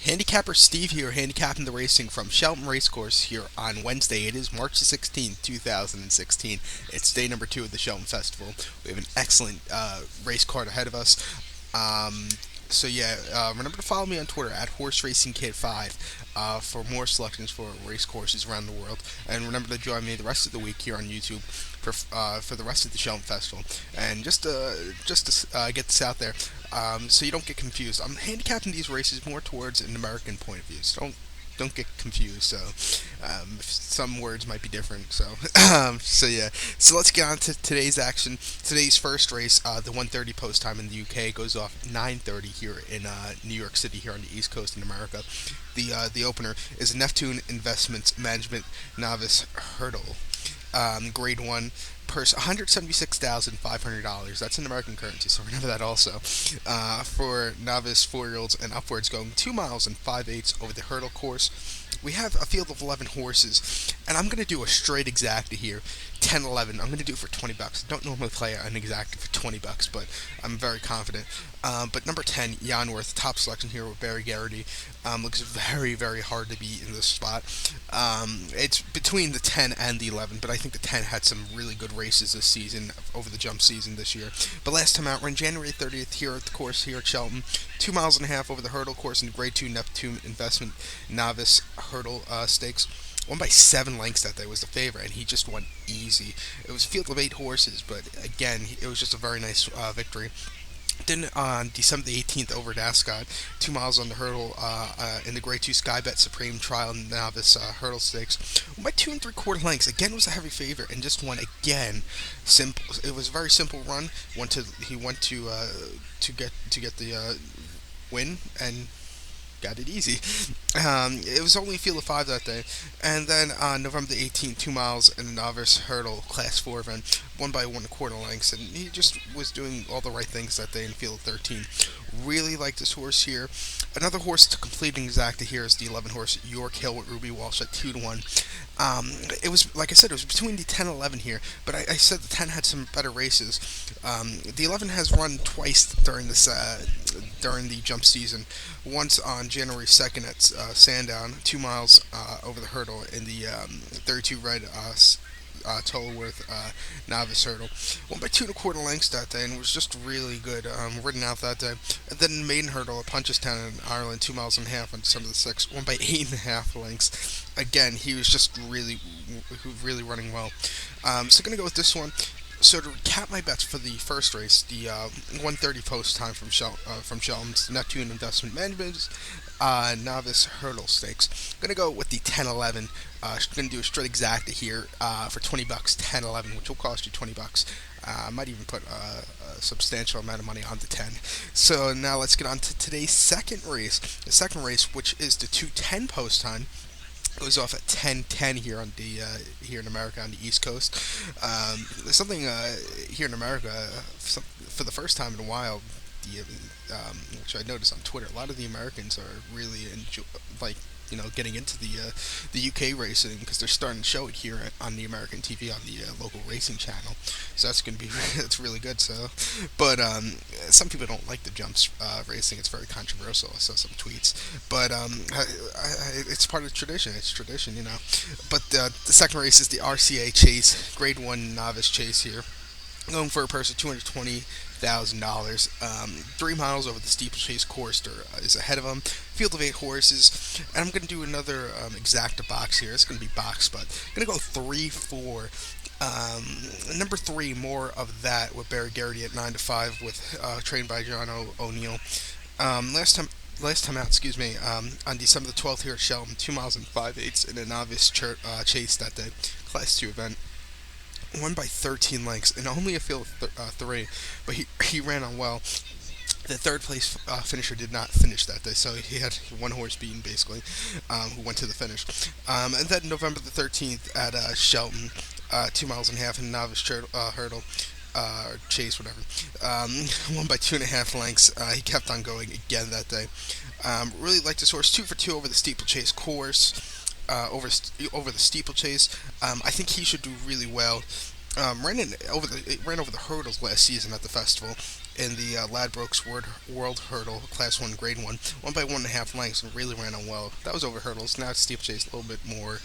Handicapper Steve here, handicapping the racing from Cheltenham Racecourse here on Wednesday. It is March the 16th, 2016. It's day number 2 of the Cheltenham Festival. We have an excellent race card ahead of us. Um, Remember to follow me on Twitter at HorseRacingKid5 for more selections for race courses around the world. And remember to join me the rest of the week here on YouTube for the rest of the Cheltenham Festival. And just to get this out there, so you don't get confused. I'm handicapping these races more towards an American point of view. So don't get confused. So some words might be different. So let's get on to today's action. Today's first race, the 1:30 post time in the UK, goes off 9:30 here in New York City, here on the East Coast in America. The opener is a Neptune Investments Management Novice Hurdle, Grade 1. Purse $176,500. That's in American currency, so remember that also. For novice 4-year-olds and upwards, going 2 miles and 5/8 over the hurdle course. We have a field of 11 horses, and I'm going to do a straight exacta here, 10-11. I'm going to do it for $20. I don't normally play an exacta for $20, but I'm very confident. But number 10, Yanworth, top selection here with Barry Garrity. Looks very, very hard to beat in this spot. It's between the 10 and the 11, but I think the 10 had some really good races this season, over the jump season this year. But last time out, ran January 30th here at the course here at Cheltenham. 2 miles and a half over the hurdle course in the Grade 2 Neptune Investment Novice Hurdle Stakes. Won by 7 lengths that day, was the favorite, and he just won easy. It was a field of 8 horses, but again, it was just a very nice victory. Then on December the 18th over at Ascot, 2 miles on the hurdle in the Grade 2 Skybet Supreme Trial Novice Hurdle Stakes. Won by 2 3/4 lengths. Again, was a heavy favorite and just won again. Simple. It was a very simple run. He went to get the win and got it easy. It was only a field of 5 that day. And then on November the 18th, 2 miles in the novice hurdle Class 4 event, won by 1 1/4 lengths, and he just was doing all the right things that day in field of 13. Really like this horse here. Another horse to complete an exacta here is the 11 horse York Hill with Ruby Walsh at 2-1. It was, like I said, it was between the 10 and 11 here, but I said the 10 had some better races. The 11 has run twice during the jump season. Once on January 2nd at Sandown, 2 miles over the hurdle in the 32 red Tolworth novice hurdle. Won by 2 1/4 lengths that day and was just really good. Ridden out that day. And then maiden hurdle at Punchestown in Ireland, 2 miles and a half on December the 6th. Won by 8.5 lengths. Again, he was just really running well. So gonna go with this one. So to recap my bets for the first race, the 1:30 post time from Cheltenham's Neptune Investment Management Novice Hurdle Stakes. I'm going to go with the 10-11. Going to do a straight exacta here for $20, 10-11, which will cost you $20. I might even put a substantial amount of money on the 10. So now let's get on to today's second race. The second race, which is the 2:10 post time, goes off at 10:10 here on the here in America on the East Coast. There's something here in America for the first time in a while, which I noticed on Twitter. A lot of the Americans are really getting into the UK racing because they're starting to show it here on the American TV on the local racing channel. So that's gonna be that's really good. So, but some people don't like the jumps racing. It's very controversial. I saw some tweets, but it's part of the tradition. It's tradition, you know. But the second race is the RCA Chase Grade 1 Novice Chase here. Going for a purse of $220,000. 3 miles over the steeplechase course is ahead of him. Field of 8 horses. And I'm going to do another exacta box here. It's going to be box, but I'm going to go 3-4. Number 3, more of that with Barry Garrity at 9-5 with trained by John O'Neill. Last time out, on December the 12th here at Cheltenham, 2 miles and 5/8 in a novice chase that day, Class 2 event. Won by 13 lengths and only a field of 3, but he ran on well. The third place finisher did not finish that day, so he had one horse beaten basically, who went to the finish. And then November the 13th at Cheltenham, 2 miles and a half in novice hurdle. Chase, whatever. Won by 2.5 lengths. He kept on going again that day. Really liked his horse. 2 for 2 over the steeplechase course. Over the steeplechase. I think he should do really well. Ran over the hurdles last season at the festival. in the Ladbrokes World Hurdle Class 1 Grade 1. Won by 1.5 lengths and really ran on well. That was over hurdles. Now it's steeplechase, a little bit more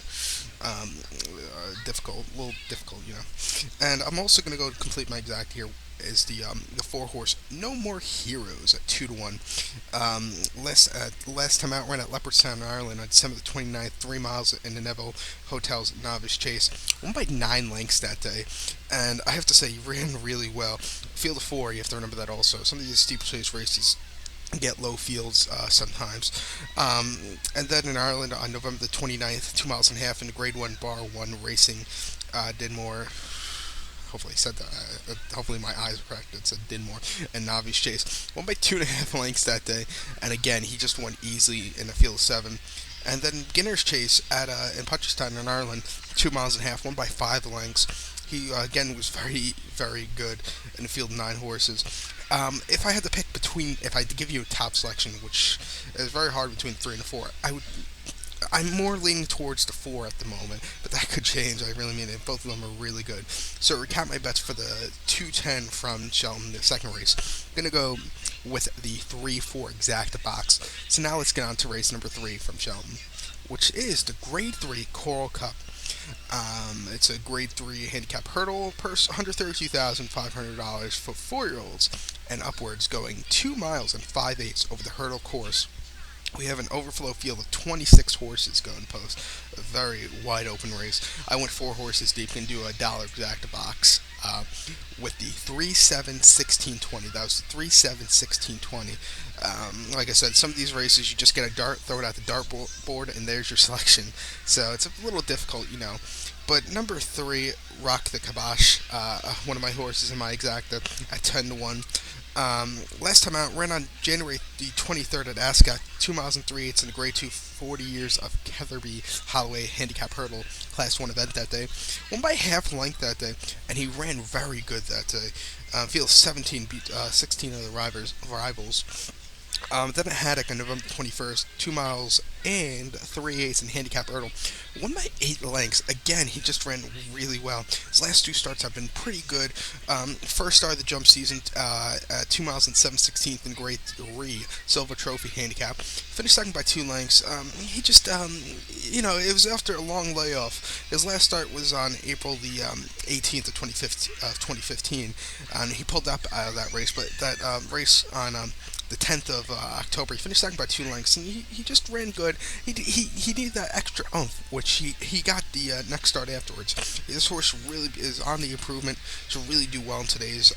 difficult, a little difficult, you know. And I'm also going to go complete my exact here is the 4 horse No More Heroes at 2-1. Last time out ran at Leopardstown, Ireland on December the 29th, 3 miles in the Neville Hotel's Novice Chase. Won by 9 lengths that day, and I have to say he ran really well. Field of 4, you have to remember that also. Some of these steeplechase races get low fields sometimes. And then in Ireland on November the 29th, 2 miles and a half in the Grade 1 Bar 1 Racing, Dinmore. Hopefully, I said that. Hopefully, my eyes were correct. It said Dinmore and Novice Chase. Won by 2.5 lengths that day, and again, he just won easily in the field of 7. And then Beginner's Chase at in Punchestown in Ireland, 2 miles and a half, won by 5 lengths. He again was very, very good in the field of 9 horses. If I had to pick between, if I had to give you a top selection, which is very hard between 3 and 4, I'm more leaning towards the 4 at the moment, but that could change. I really mean it. Both of them are really good. So recap my bets for the 210 from Cheltenham, the second race. I'm gonna go with the 3-4 exacta box. So now let's get on to race number 3 from Cheltenham, which is the Grade 3 Coral Cup. It's a Grade 3 handicap hurdle, purse $132,500 for 4-year-olds and upwards, going 2 miles and 5/8 over the hurdle course. We have an overflow field of 26 horses going post. A very wide open race. I went 4 horses deep and do a dollar exacta box with the 3-7-16-20. That was the 3-7-16-20. Like I said, some of these races you just get a dart, throw it at the dart board, and there's your selection. So it's a little difficult, you know. But number 3, Rock the Kibosh, one of my horses in my exacta at 10-1. Last time out, ran on January the 23rd at Ascot, 2 miles and 3/8 in the Grade 2 40 years of Ketherby Holloway Handicap Hurdle Class 1 event that day. Won by half length that day, and he ran very good that day. Field 17 beat 16 of the rivals. Then at Haddock on November 21st, 2 miles and 3/8 in handicap hurdle. Won by 8 lengths. Again, he just ran really well. His last 2 starts have been pretty good. First start of the jump season at 2 miles and 7/16 in Grade 3 Silver Trophy handicap. Finished second by 2 lengths. He just, it was after a long layoff. His last start was on April the 18th of 2015, and he pulled up out of that race. But that race on the 10th of October, he finished second by 2 lengths, and he just ran good. He needed that extra oomph, which he got the next start afterwards. This horse really is on the improvement to really do well in today's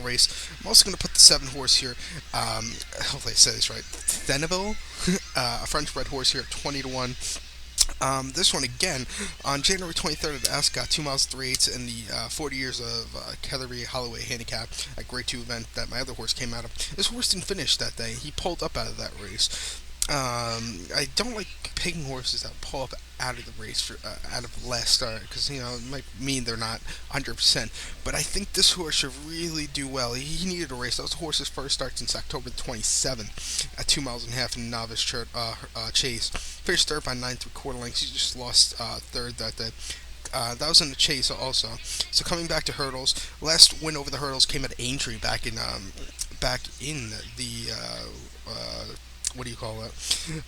race. I'm also going to put the 7 horse here. Hopefully I said this right. Theneville, a French-bred horse here at 20-1. This one again on January 23rd at Ascot, 2 miles 3/8 in the 40 years of Ketherby Holloway handicap at Grade 2 event that my other horse came out of. This horse didn't finish that day. He pulled up out of that race. I don't like picking horses that pull up out of the race out of the last start because it might mean they're not 100%. But I think this horse should really do well. He needed a race. That was the horse's first start since October 27th at 2 miles and a half in the Novice Chase. Finished third by 9 3/4 lengths. He just lost third that day. That was in the Chase also. So coming back to hurdles, last win over the hurdles came at Aintree back in the what do you call it?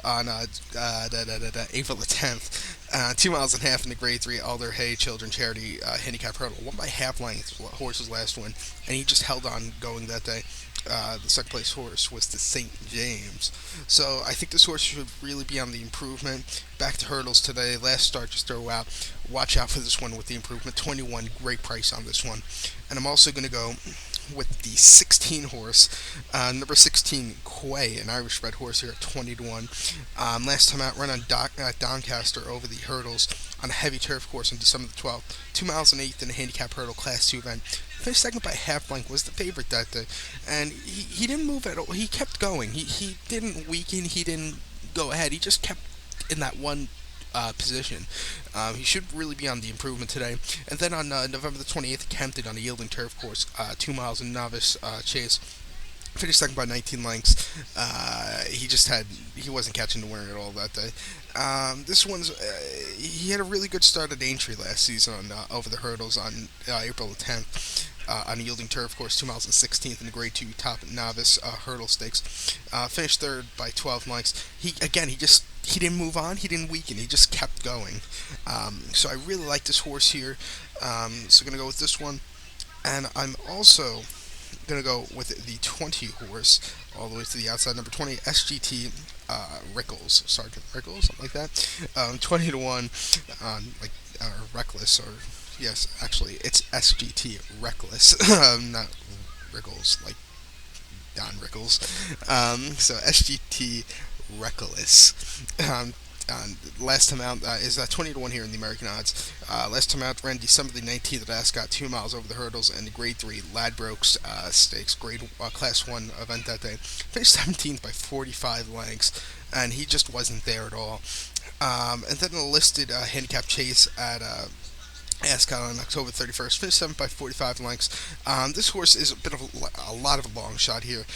On April the 10th, 2 miles and a half in the Grade 3 Alder Hay Children Charity handicap hurdle. Won by half length, horse's last win, and he just held on going that day. The second place horse was the St. James. So I think this horse should really be on the improvement. Back to hurdles today. Last start, just throw out. Watch out for this one with the improvement. 21, great price on this one. And I'm also going to go with the 16 horse, number 16 Quay, an Irish bred horse here at 20-1. Last time out, run on Doncaster over the hurdles on a heavy turf course on December the 12th. 2 miles and 8 in a handicap hurdle Class 2 event. Finished second by half length, was the favorite that day, and he didn't move at all. He kept going. He didn't weaken. He didn't go ahead. He just kept in that one position. He should really be on the improvement today. And then on November the 28th, Kempton on a yielding turf course, 2 miles in Novice Chase. Finished second by 19 lengths. He wasn't catching the winner at all that day. He had a really good start at Aintree last season on over the hurdles on April the 10th. on a yielding turf course, 2 miles and 16th in the Grade 2 Top Novice Hurdle Stakes. Finished third by 12 lengths. He didn't move on. He didn't weaken. He just kept going. So I really like this horse here. So gonna go with this one, and I'm also gonna go with the 20 horse all the way to the outside. Number 20, SGT Rickles, Sergeant Rickles, something like that. 20 to 1 on Reckless, or yes, actually it's SGT Reckless, not Rickles like Don Rickles. So SGT Reckless. Last time out is 20 to 1 here in the American odds. Last time out ran December the 19th at Ascot, 2 miles over the hurdles, and the Grade 3 Ladbrokes Stakes, Class 1 event that day. Finished 17th by 45 lengths, and he just wasn't there at all. And then a listed handicap chase at Ascot on October 31st, finished 7th by 45 lengths. This horse is a lot of a long shot here.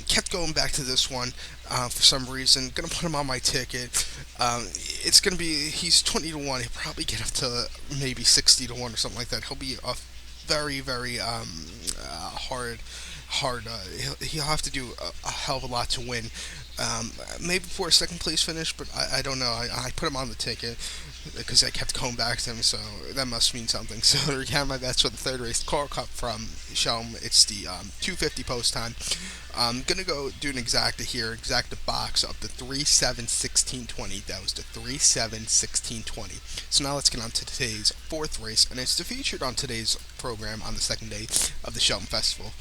Kept going back to this one for some reason. Gonna put him on my ticket. It's gonna be, he's 20 to 1. He'll probably get up to maybe 60 to 1 or something like that. He'll be a very, very hard. He'll have to do a hell of a lot to win. Maybe for a second place finish, but I don't know. I put him on the ticket because I kept going back to him, so that must mean something. So to recount my bets for the third race, the Coral Cup from Cheltenham, it's the 250 post time. I'm gonna go do an exacta here, exacta box up to 3-7-16-20. That was the 3-7-16-20. So now let's get on to today's fourth race, and it's featured on today's program on the second day of the Cheltenham Festival.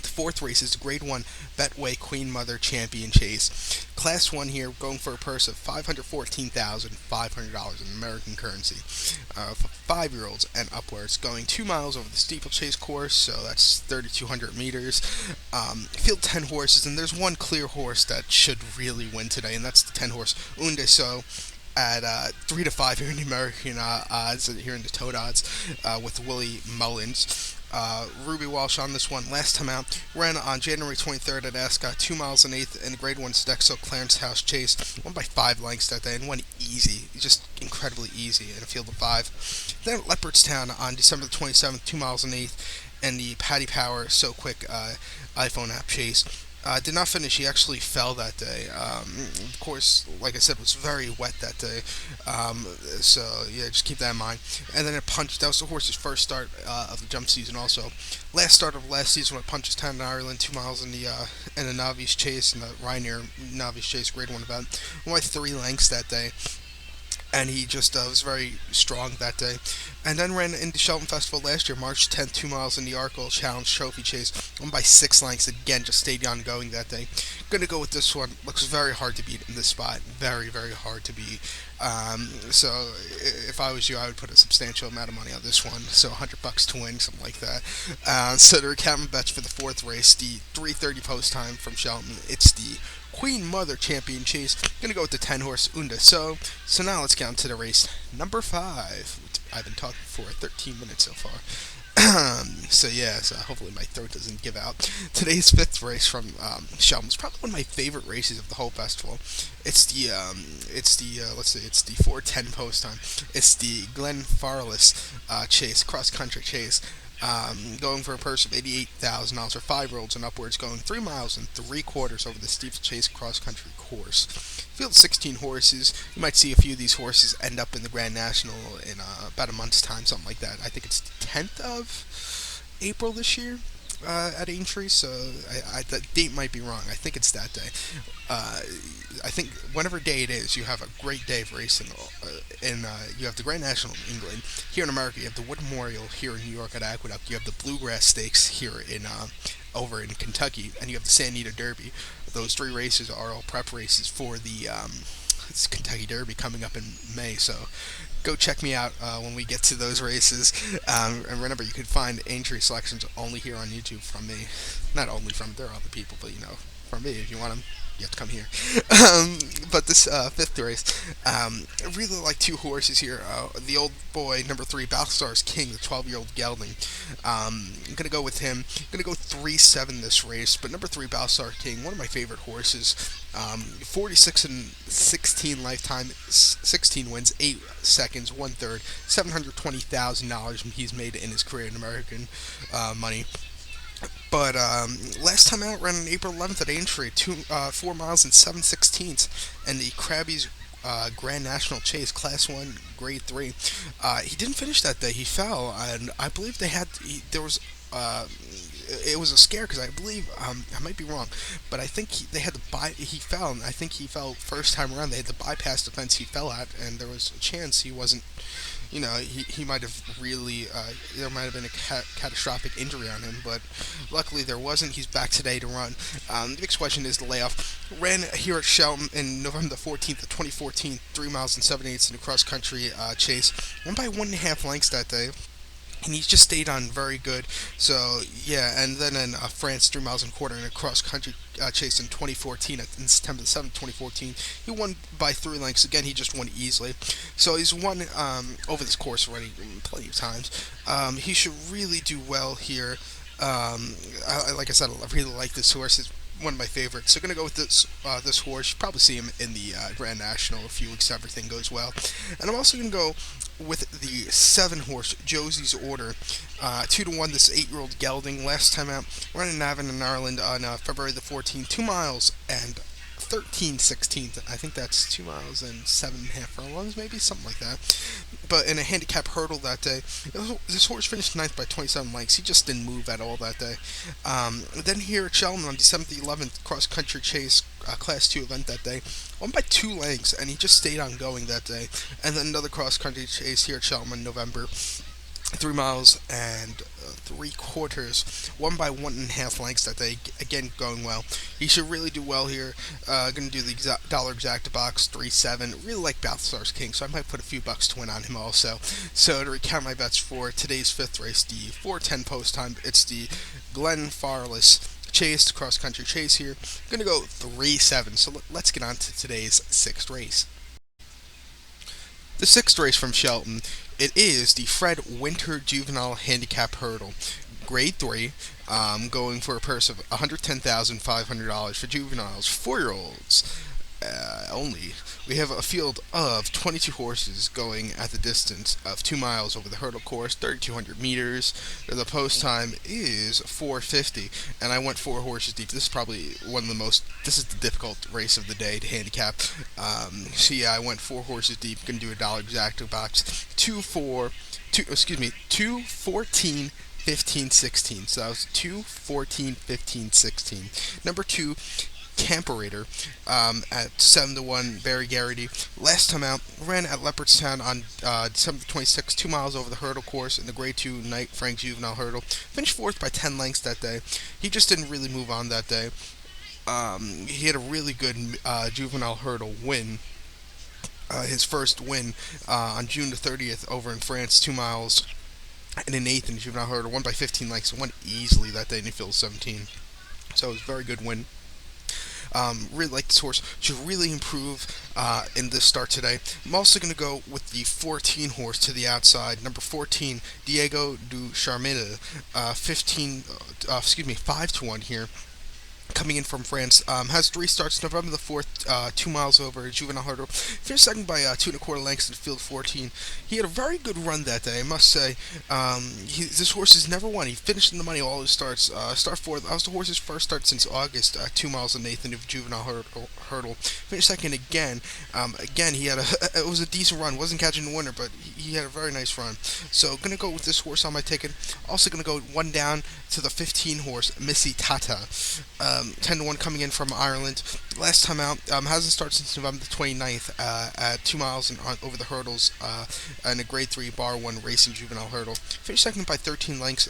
The fourth race is the Grade 1 Betway Queen Mother Champion Chase. Class 1 here, going for a purse of $514,500 in American currency. For 5-year-olds and upwards, going 2 miles over the steeplechase course, so that's 3,200 meters. Field 10 horses, and there's one clear horse that should really win today, and that's the 10 horse Unde So at 3 to 5 here in the American odds, here in the Toad odds, with Willie Mullins. Ruby Walsh on this one. Last time out, ran on January 23rd at Ascot, 2 miles and 8th in the Grade 1 Sodexo Clarence House Chase. Won by 5 lengths that day, and won easy, just incredibly easy in a field of 5. Then at Leopardstown on December the 27th, 2 miles and 8th, and the Paddy Power So Quick iPhone app chase. Did not finish. He actually fell that day. Of course, like I said, was very wet that day. So yeah, just keep that in mind. And then it Punch. That was the horse's first start of the jump season. Also, last start of last season when Punches Town in Ireland, 2 miles in the Novice Chase, in the Ryanair Novice Chase Grade 1 event. Won by 3 lengths that day. And he just was very strong that day. And then ran into Cheltenham Festival last year, March 10th, 2 miles in the Arkle Challenge Trophy Chase. Won by 6 lengths again, just stayed on going that day. Gonna go with this one. Looks very hard to beat in this spot. Very, very hard to beat. So if I was you, I would put a substantial amount of money on this one. So $100 to win, something like that. So to recap my bets for the fourth race, the 3:30 post time from Cheltenham, it's the Queen Mother Champion Chase. Gonna go with the 10 horse Unde So. So now let's get on to the race number 5. I've been talking for 13 minutes so far. So hopefully my throat doesn't give out. Today's fifth race from Cheltenham is probably one of my favorite races of the whole festival. It's the 4:10 post time. It's the Glen Farless Chase, cross country chase. Going for a purse of $88,000 for 5-year-olds and upwards, going 3 miles and 3/4 over the steeplechase cross-country course. Field 16 horses. You might see a few of these horses end up in the Grand National in about a month's time, something like that. I think it's the 10th of April this year at Aintree, so the date might be wrong. I think it's that day. I think whatever day it is, you have a great day of racing. You have the Grand National in England. Here in America, you have the Wood Memorial here in New York at Aqueduct. You have the Bluegrass Stakes here in over in Kentucky, and you have the San Anita Derby. Those 3 races are all prep races for the it's Kentucky Derby coming up in May. So go check me out when we get to those races. And remember, you can find Aintree selections only here on YouTube from me. Not only from, there are other people, but from me. If you want them, you have to come here. But this fifth race, I really like 2 horses here. The old boy, number 3, Balthazar's King, the 12-year-old gelding. I'm going to go with him. I'm going to go 3-7 this race. But number 3, Balthazar King, one of my favorite horses. 46 and 16 lifetime, 16 wins, 8 seconds, one third, $720,000 he's made in his career in American money. But last time out ran on April 11th at Aintree, 4 miles and 7/16, and the Krabby's Grand National Chase, Class 1, Grade 3. He didn't finish that day. He fell, and I believe there was. It was a scare because I believe I might be wrong, but I think they had to He fell, and I think he fell first time around. They had to bypass the fence he fell at, and there was a chance he wasn't. He might have really, there might have been a catastrophic injury on him, but luckily there wasn't. He's back today to run. The next question is the layoff. Ran here at Cheltenham in November the 14th of 2014, 3 miles and 7/8 in a cross country chase. Won by 1.5 lengths that day, and he just stayed on very good. So yeah, and then in France, 3 miles and a quarter in a cross country chase in 2014, in September the 7th, 2014, he won by 3 lengths. Again, he just won easily. So he's won over this course already plenty of times. He should really do well here. Like I said, I really like this horse. It's one of my favorites. So I'm gonna go with this horse. You probably see him in the Grand National a few weeks if everything goes well. And I'm also gonna go with the 7 horse Josie's Order, 2-1. This 8-year-old gelding. Last time out, running in Navan in Ireland on February the 14th, 2 miles and 13/16. I think that's 2 miles and 7.5 furlongs, maybe something like that. But in a handicap hurdle that day, this horse finished ninth by 27 lengths. He just didn't move at all that day. Then here at Cheltenham on December the 11th, cross country chase, Class 2 event that day, won by 2 lengths, and he just stayed on going that day. And then another cross country chase here at Cheltenham in November, 3 miles and 3/4, won by 1.5 lengths that day. Again, going well. He should really do well here. Going to do the dollar exacta box 3-7. Really like Balthazar's King, so I might put a few bucks to win on him also. So to recount my bets for today's 5th race, the 4:10 post time, it's the Glen Farless Chase, cross country chase here. I'm going to go 3-7. So let's get on to today's 6th race. The 6th race from Shelton, it is the Fred Winter Juvenile Handicap Hurdle, Grade 3, going for a purse of $110,500 for juveniles, 4-year-olds only. We have a field of 22 horses going at the distance of 2 miles over the hurdle course, 3,200 meters. The post time is 4:50, and I went 4 horses deep. This is probably this is the difficult race of the day to handicap. So yeah, I went 4 horses deep. Gonna do a dollar exacta box. 2-14, 15, 16. So that was 2-14, 15, 16. Number 2, Camperator, at 7-1, Barry Garrity. Last time out, ran at Leopardstown on December 26th, 2 miles over the hurdle course in the Grade 2 Knight Frank Juvenile Hurdle. Finished 4th by 10 lengths that day. He just didn't really move on that day. He had a really good juvenile hurdle win. His first win on June the 30th over in France, 2 miles and an eighth in the juvenile hurdle, won by 15 lengths, won easily that day, and he filled 17. So it was a very good win. Really like this horse. Should really improve in this start today. I'm also going to go with the 14 horse to the outside. Number 14, Diego du Charmille, 5-1 here. Coming in from France, has 3 starts. November the 4th, 2 miles over juvenile hurdle. Finished second by 2 1/4 lengths in field 14. He had a very good run that day, I must say. This horse has never won. He finished in the money all his starts. Start 4th. That was the horse's first start since August. 2 miles and 8th in the juvenile hurdle. Finished second again. Again, he had it was a decent run. Wasn't catching the winner, but he had a very nice run. So gonna go with this horse on my ticket. Also gonna go one down to the 15 horse Missy Tata. 10-1 coming in from Ireland. Last time out, hasn't started since November the 29th at 2 miles and over the hurdles in a Grade 3 Bar 1 Racing Juvenile Hurdle. Finished second by 13 lengths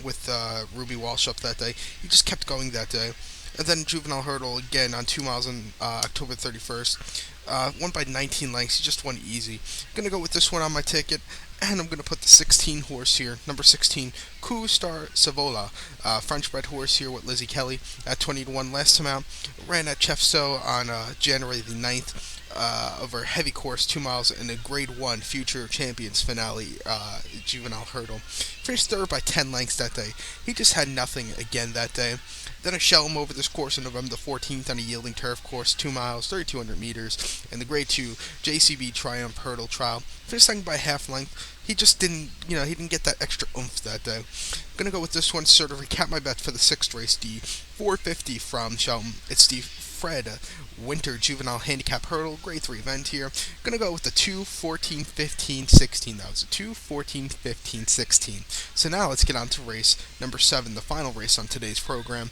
with Ruby Walsh up that day. He just kept going that day. And then Juvenile Hurdle again on 2 miles on October 31st. Won by 19 lengths. He just won easy. Gonna go with this one on my ticket. And I'm going to put the 16 horse here, number 16, Coup Star Savola, French bred horse here with Lizzie Kelly at 20-1. Last time out, ran at Chefso on January the 9th over a heavy course, 2 miles in a Grade 1 Future Champions finale juvenile hurdle. Finished 3rd by 10 lengths that day. He just had nothing again that day. Then I shell him over this course on November the 14th on a yielding turf course, 2 miles, 3,200 meters, in the Grade 2 JCB Triumph Hurdle Trial. Finished second by half length. He just didn't, he didn't get that extra oomph that day. I'm gonna go with this one to sort of recap my bet for the sixth race, the 450 from Cheltenham. It's the Fred Winter Juvenile Handicap Hurdle, Grade 3 event here. Gonna go with the 2, 14, 15, 16. That was a 2, 14, 15, 16. So now let's get on to race number 7, the final race on today's program.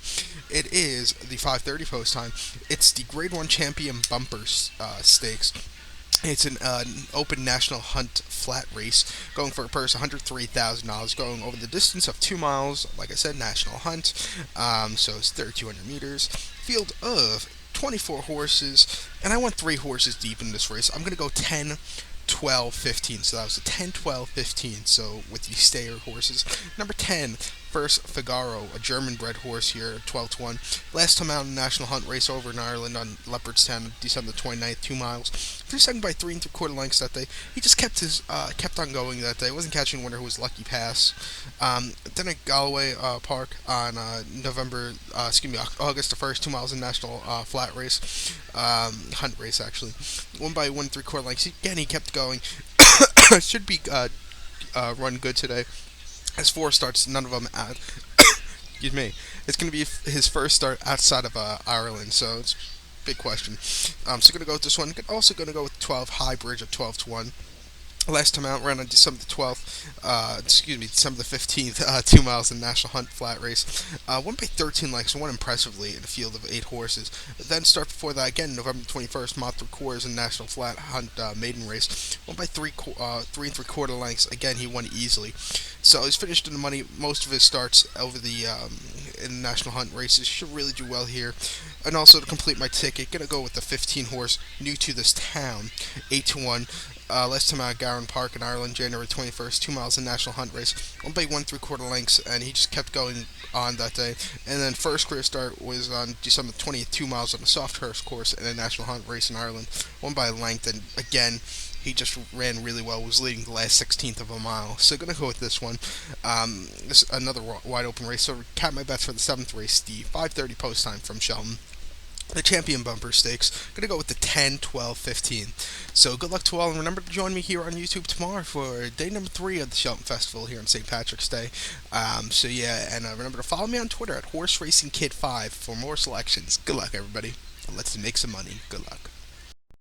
It is the 5:30 post time. It's the Grade 1 Champion Bumper Stakes. It's an open national hunt flat race going for a purse $103,000, going over the distance of 2 miles. Like I said, national hunt. So it's 3,200 meters. Field of 24 horses, and I went 3 horses deep in this race. I'm going to go 10, 12, 15. So that was a 10, 12, 15. So with the stayer horses. Number 10, First Figaro, a German-bred horse here, 12 to 1. Last time out in a national hunt race over in Ireland on Leopardstown, December 29th, 2 miles. Finished second by 3 3/4 lengths that day. He just kept on going that day. Wasn't catching a winner who was lucky pass. Then at Galway Park on August the 1st, 2 miles in national flat race, hunt race actually. Won by 1 3/4 lengths. Again, he kept going. Should be run good today. Has 4 starts, none of them excuse me. It's going to be his first start outside of Ireland, so it's a big question. So going to go with this one. Also going to go with 12 High Bridge at 12 to 1. Last time out, ran on December the 12th, December the 15th, 2 miles in National Hunt flat race. Won by 13 lengths, won impressively in a field of 8 horses. Then start before that again, November 21st, Mont 3/4 in National Flat Hunt maiden race. Won by 3 3/4 lengths. Again, he won easily. So he's finished in the money. Most of his starts over the in National Hunt races. Should really do well here. And also to complete my ticket, gonna go with the 15 horse New to This Town, 8 to 1. Last time out at Gowran Park in Ireland, January 21st, 2 miles in National Hunt race. Won by 1 3/4 lengths, and he just kept going on that day. And then first career start was on December 20th, 2 miles on a soft turf course in a National Hunt race in Ireland. Won by a length, and again, he just ran really well, was leading the last 16th of a mile. So going to go with this one. This is another wide open race. So recap my bets for the 7th race, the 5:30 post time from Cheltenham. The Champion Bumper Stakes. Going to go with the 10, 12, 15. So good luck to all, and remember to join me here on YouTube tomorrow for day number 3 of the Cheltenham Festival here on St. Patrick's Day. Remember to follow me on Twitter at HorseRacingKid5 for more selections. Good luck, everybody. Let's make some money. Good luck.